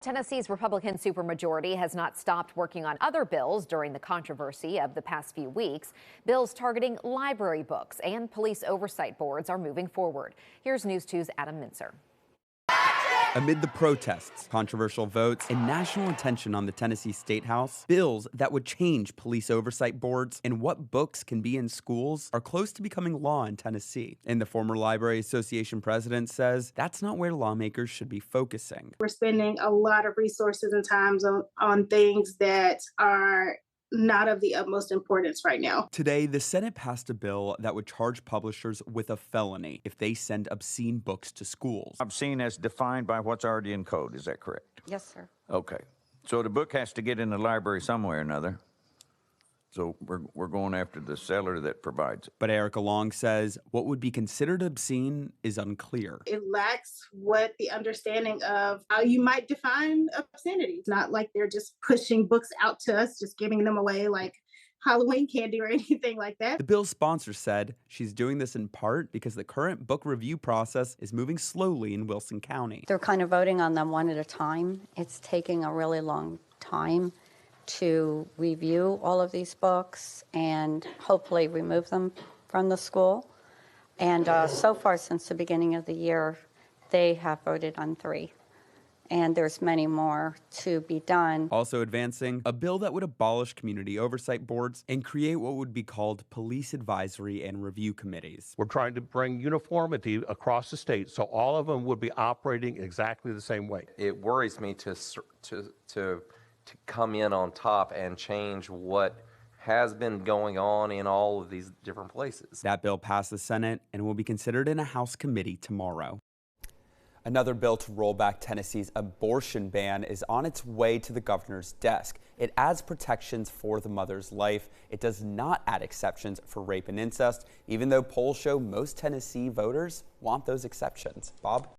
Tennessee's Republican supermajority has not stopped working on other bills during the controversy of the past few weeks. Bills targeting library books and police oversight boards are moving forward. Here's News 2's Adam Mincer. Amid the protests, controversial votes, and national attention on the Tennessee State House, bills that would change police oversight boards and what books can be in schools are close to becoming law in Tennessee. And the former Library Association president says that's not where lawmakers should be focusing. We're spending a lot of resources and time on things that are not of the utmost importance right now. Today, the Senate passed a bill that would charge publishers with a felony if they send obscene books to schools. Obscene as defined by what's already in code, is that correct? Yes, sir. Okay. So the book has to get in the library somewhere or another. So we're going after the seller that provides it. But Erica Long says what would be considered obscene is unclear. It lacks what the understanding of how you might define obscenity. It's not like they're just pushing books out to us, just giving them away like Halloween candy or anything like that. The bill's sponsor said she's doing this in part because the current book review process is moving slowly in Wilson County. They're kind of voting on them one at a time. It's taking a really long time to review all of these books and hopefully remove them from the school. And so far, since the beginning of the year, they have voted on 3. And there's many more to be done. Also advancing a bill that would abolish community oversight boards and create what would be called police advisory and review committees. We're trying to bring uniformity across the state so all of them would be operating exactly the same way. It worries me to come in on top and change what has been going on in all of these different places. That bill passed the Senate and will be considered in a House committee tomorrow. Another bill to roll back Tennessee's abortion ban is on its way to the governor's desk. It adds protections for the mother's life. It does not add exceptions for rape and incest, even though polls show most Tennessee voters want those exceptions. Bob?